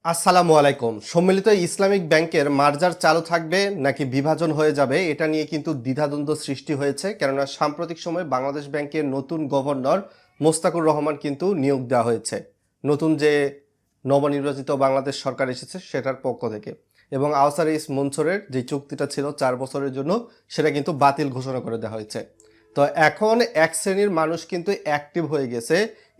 আসসালামু আলাইকুম। সম্মিলিত ইসলামিক ব্যাংকের মার্জার চালু থাকবে নাকি বিভাজন হয়ে যাবে, এটা নিয়ে কিন্তু দ্বিধাদ্বন্দ্ব সৃষ্টি হয়েছে। কেননা সাম্প্রতিক সময়ে বাংলাদেশ ব্যাংকের নতুন গভর্নর মোস্তাকুর রহমান কিন্তু নিয়োগ দেওয়া হয়েছে নতুন যে নবনির্বাচিত বাংলাদেশ সরকার এসেছে সেটার পক্ষ থেকে, এবং আওসার ইস মনসুরের যে চুক্তিটা ছিল 4 বছরের জন্য সেটা কিন্তু বাতিল ঘোষণা করে দেওয়া হয়েছে। তো এখন এক শ্রেণীর মানুষ কিন্তু অ্যাক্টিভ হয়ে গেছে।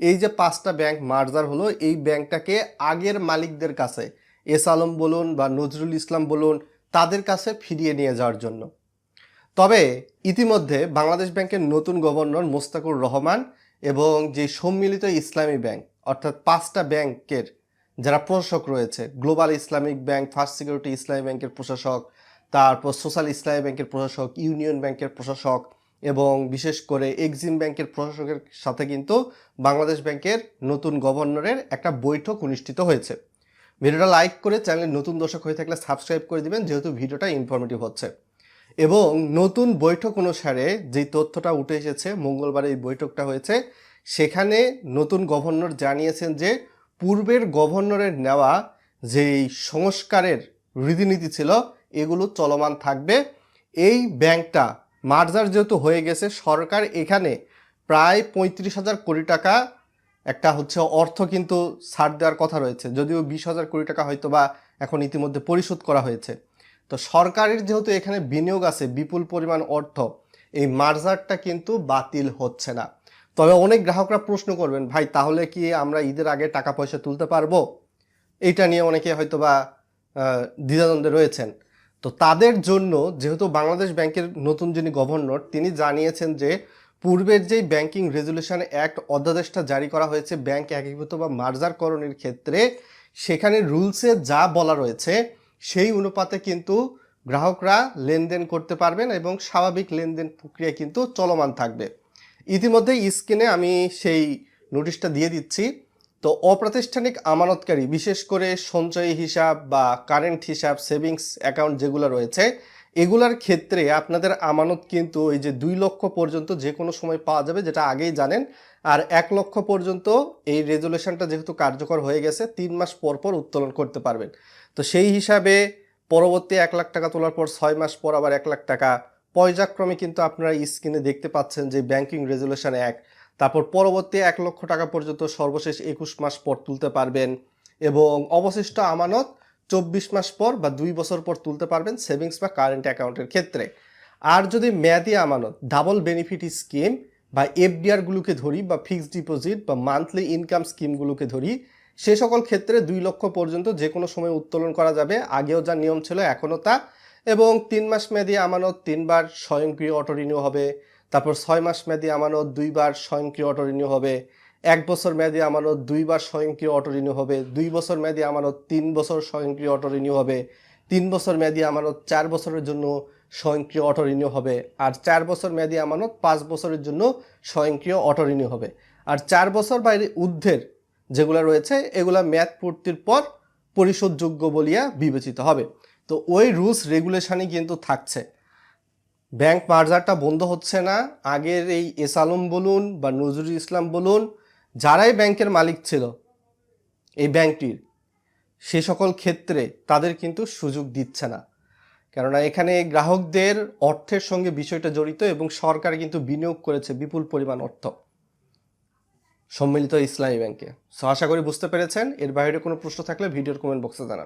এই যে 5টা ব্যাংক মার্জার হলো, এই ব্যাংকটাকে আগের মালিকদের কাছে, এস আলম বলুন বা নজরুল ইসলাম বলুন, তাদের কাছে ফিরিয়ে নিয়ে যাওয়ার জন্য। তবে ইতিমধ্যে বাংলাদেশ ব্যাংকের নতুন গভর্নর মোস্তাকুর রহমান এবং যে সম্মিলিত ইসলামী ব্যাংক অর্থাৎ 5টা ব্যাংকের যারা প্রশাসক রয়েছে, global Islamic bank, first security ইসলামী ব্যাংকের প্রশাসক, তারপর সোশ্যাল ইসলামী ব্যাংকের প্রশাসক, ইউনিয়ন ব্যাংকের প্রশাসক এবং বিশেষ করে এক্সিম ব্যাংকের প্রশাসকের সাথে কিন্তু বাংলাদেশ ব্যাংকের নতুন গভর্নরের একটা বৈঠক অনুষ্ঠিত হয়েছে। ভিডিওটা লাইক করে চ্যানেলের নতুন দর্শক হয়ে থাকলে সাবস্ক্রাইব করে দিবেন, যেহেতু ভিডিওটা ইনফরমেটিভ হচ্ছে। এবং নতুন বৈঠক অনুসারে যেই তথ্যটা উঠে এসেছে, মঙ্গলবার এই বৈঠকটা হয়েছে, সেখানে নতুন গভর্নর জানিয়েছেন যে পূর্বের গভর্নরের নেওয়া যেই সংস্কারের রীতিনীতি ছিল এগুলো চলমান থাকবে। এই ব্যাংকটা মার্জার যেহেতু হয়ে গেছে, সরকার এখানে প্রায় 35,000 কোটি টাকা একটা অর্থ কিন্তু ছাড় দেওয়ার কথা রয়েছে, যদিও 20,000 কোটি টাকা হয়তো বা এখন ইতিমধ্যে পরিশোধ করা হয়েছে। তো সরকারের যেহেতু এখানে বিনিয়োগ আছে বিপুল পরিমাণ অর্থ, এই মার্জারটা কিন্তু বাতিল হচ্ছে না। তবে অনেক গ্রাহকরা প্রশ্ন করবেন, ভাই তাহলে কি আমরা ঈদের আগে টাকা পয়সা তুলতে পারবো? এইটা নিয়ে অনেকে হয়তো বা দ্বিধাদ্বন্দ্বে রয়েছেন। তো তাদের জন্য যেহেতু বাংলাদেশ ব্যাংকের নতুন যিনি গভর্নর তিনি জানিয়েছেন যে পূর্বের যেই ব্যাংকিং রেজুলেশন অ্যাক্ট অধ্যাদেশটা জারি করা হয়েছে ব্যাংক একীভূত বা মার্জারকরণের ক্ষেত্রে, সেখানে রুলসে যা বলা রয়েছে সেই অনুপাতে কিন্তু গ্রাহকরা লেনদেন করতে পারবেন এবং স্বাভাবিক লেনদেন প্রক্রিয়া কিন্তু চলমান থাকবে। ইতিমধ্যে স্ক্রিনে আমি সেই নোটিশটা দিয়ে দিচ্ছি। তো অপ্রাতিষ্ঠানিক আমানতকারী, বিশেষ করে সঞ্চয়ী হিসাব বা কারেন্ট হিসাব, সেভিংস অ্যাকাউন্ট যেগুলো রয়েছে, এগুলার ক্ষেত্রে আপনাদের আমানত কিন্তু ওই যে 2 লক্ষ পর্যন্ত যে কোনো সময় পাওয়া যাবে, যেটা আগেই জানেন। আর 1 লক্ষ পর্যন্ত এই রেজুলেশনটা যেহেতু কার্যকর হয়ে গেছে 3 মাস পর পর উত্তোলন করতে পারবেন। তো সেই হিসাবে পরবর্তী 1 লাখ টাকা তোলার পর 6 মাস পর আবার 1 লাখ টাকা, পর্যায়ক্রমে কিন্তু আপনারা স্ক্রিনে দেখতে পাচ্ছেন যে ব্যাংকিং রেজুলেশন অ্যাক্ট। তারপর পরবর্তী 1 লক্ষ টাকা পর্যন্ত সর্বশেষ 21 মাস পর তুলতে পারবেন, এবং অবশিষ্ট আমানত 24 মাস পর বা 2 বছর পর তুলতে পারবেন সেভিংস বা কারেন্ট অ্যাকাউন্টের ক্ষেত্রে। আর যদি মেয়াদি আমানত, ডাবল বেনিফিট স্কিম বা এফডিআরগুলোকে ধরি বা ফিক্সড ডিপোজিট বা মান্থলি ইনকাম স্কিমগুলোকে ধরি, সে সকল ক্ষেত্রে 2 লক্ষ পর্যন্ত যে কোনো সময় উত্তোলন করা যাবে, আগেও যা নিয়ম ছিল এখনও তা। এবং 3 মাস মেয়াদি আমানত 3 বার স্বয়ংক্রিয় অটো রিনিউ হবে। তারপর 6 মাস মেয়াদি আমানত 2 বার স্বয়ংক্রিয় অটো রিনিউ হবে। 1 বছর মেয়াদি আমানত 2 বার স্বয়ংক্রিয় অটো রিনিউ হবে। 2 বছর মেয়াদি আমানত 3 বছর স্বয়ংক্রিয় অটো রিনিউ হবে। 3 বছর মেয়াদি আমানত 4 বছরের জন্য স্বয়ংক্রিয় অটো রিনিউ হবে। আর 4 বছর মেয়াদি আমানত 5 বছরের জন্য স্বয়ংক্রিয় অটো রিনিউ হবে। আর 4 বছর বাইরে ঊর্ধ্বের যেগুলো রয়েছে এগুলা মেয়াদ পূর্তির পর পরিশোধযোগ্য বলিয়া বিবেচিত হবে। তো ওই রুলস রেগুলেশনই কিন্তু থাকছে। ব্যাংক মার্জারটা বন্ধ হচ্ছে না। আগের এই এস আলম বলুন বা নজরুল ইসলাম বলুন, যারাই ব্যাংকের মালিক ছিল এই ব্যাংকটির, সে সকল ক্ষেত্রে তাদের কিন্তু সুযোগ দিচ্ছে না। কেননা এখানে গ্রাহকদের অর্থের সঙ্গে বিষয়টা জড়িত এবং সরকার কিন্তু বিনিয়োগ করেছে বিপুল পরিমাণ অর্থ সম্মিলিত ইসলামী ব্যাংকে। সো আশা করি বুঝতে পেরেছেন। এর বাইরে কোনো প্রশ্ন থাকলে ভিডিওর কমেন্ট বক্সে জানান।